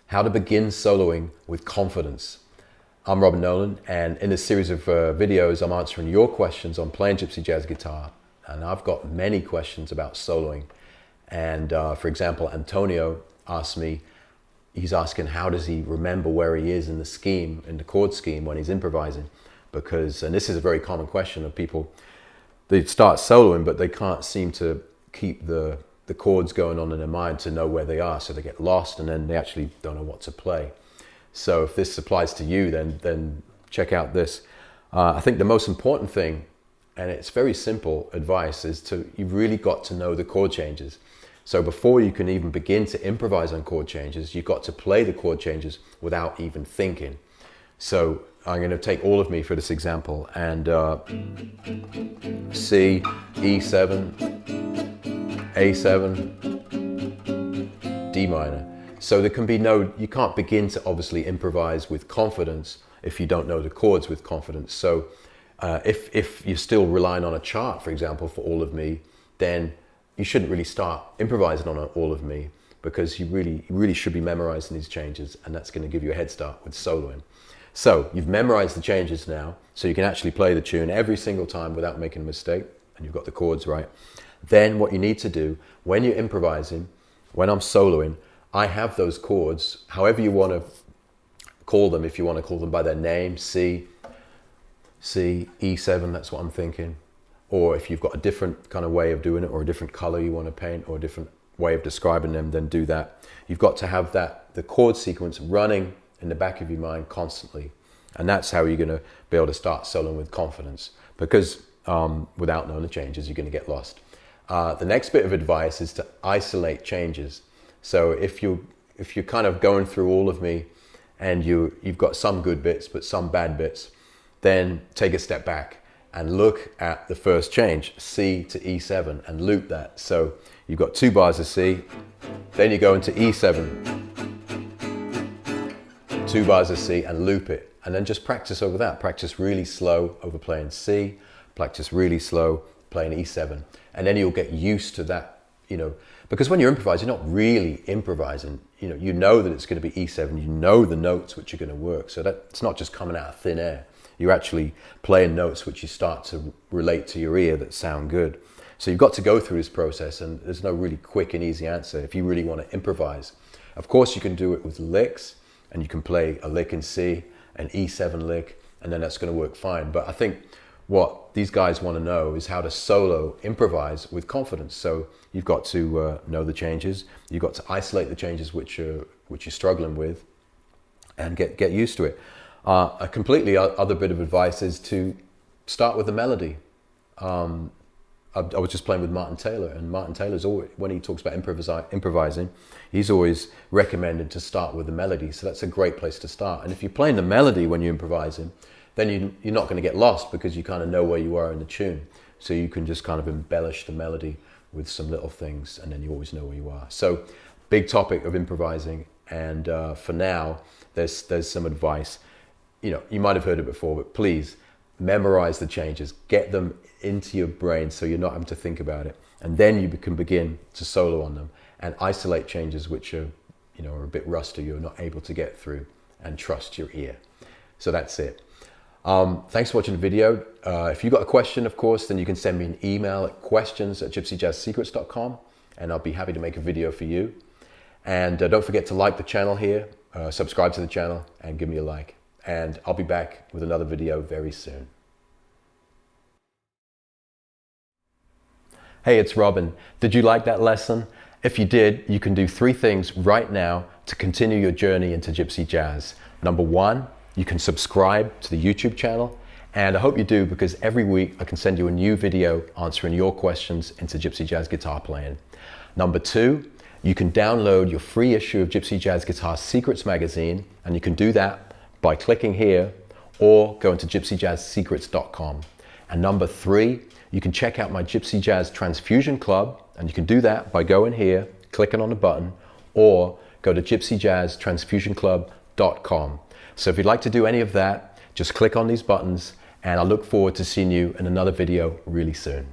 How to begin soloing with confidence. I'm Nolan, and in this series of videos, I'm answering your questions on playing gypsy jazz guitar. And I've got many questions about soloing. And for example, Antonio asked me, he's asking how does he remember where he is in the scheme, in the chord scheme when he's improvising? Because, and this is a very common question of people, they start soloing, but they can't seem to keep the chords going on in their mind to know where they are. So they get lost and then they actually don't know what to play. So if this applies to you, then check out this. I think the most important thing, and it's very simple advice, is you've really got to know the chord changes. So before you can even begin to improvise on chord changes, you've got to play the chord changes without even thinking. So I'm going to take all of me for this example, and C, E7, A7, D minor. So there can be you can't begin to obviously improvise with confidence if you don't know the chords with confidence. So if you're still relying on a chart, for example, for all of me, then you shouldn't really start improvising on all of me, because you really should be memorizing these changes, and that's going to give you a head start with soloing. So you've memorized the changes now, so you can actually play the tune every single time without making a mistake, and you've got the chords right. Then what you need to do when you're improvising, when I'm soloing, I have those chords, however you want to call them. If you want to call them by their name, C, E7, that's what I'm thinking. Or if you've got a different kind of way of doing it, or a different color you want to paint, or a different way of describing them, then do that. You've got to have the chord sequence running in the back of your mind constantly. And that's how you're going to be able to start soloing with confidence, because without knowing the changes, you're going to get lost. The next bit of advice is to isolate changes. So if you're kind of going through all of me and you've got some good bits but some bad bits, then take a step back and look at the first change, C to E7, and loop that. So you've got 2 bars of C, then you go into E7, 2 bars of C, and loop it. And then just practice over that. Practice really slow over playing C, practice really slow playing E7. And then you'll get used to that, because when you're improvising, you're not really improvising. You know that it's going to be E7, you know the notes which are going to work. So it's not just coming out of thin air. You're actually playing notes which you start to relate to your ear that sound good. So you've got to go through this process, and there's no really quick and easy answer if you really want to improvise. Of course, you can do it with licks, and you can play a lick in C, an E7 lick, and then that's going to work fine. But I think what these guys want to know is how to solo improvise with confidence. So you've got to know the changes. You've got to isolate the changes which you're struggling with, and get used to it. A completely other bit of advice is to start with the melody. I was just playing with Martin Taylor, and Martin Taylor's always, when he talks about improvising, he's always recommended to start with the melody. So that's a great place to start. And if you're playing the melody when you're improvising, then you're not going to get lost, because you kind of know where you are in the tune. So you can just kind of embellish the melody with some little things, and then you always know where you are. So big topic of improvising. And for now, there's some advice. You might have heard it before, but please memorize the changes, get them into your brain so you're not having to think about it. And then you can begin to solo on them and isolate changes which are a bit rusty, you're not able to get through, and trust your ear. So that's it. Thanks for watching the video. If you've got a question, of course, then you can send me an email at questions@gypsyjazzsecrets.com, and I'll be happy to make a video for you. And don't forget to like the channel here, subscribe to the channel, and give me a like. And I'll be back with another video very soon. Hey, it's Robin. Did you like that lesson? If you did, you can do 3 things right now to continue your journey into gypsy jazz. Number 1, you can subscribe to the YouTube channel. And I hope you do, because every week I can send you a new video answering your questions into gypsy jazz guitar playing. Number 2, you can download your free issue of Gypsy Jazz Guitar Secrets magazine, and you can do that by clicking here or going to gypsyjazzsecrets.com. And number 3, you can check out my Gypsy Jazz Transfusion Club, and you can do that by going here, clicking on the button, or go to gypsyjazztransfusionclub.com. So if you'd like to do any of that, just click on these buttons, and I look forward to seeing you in another video really soon.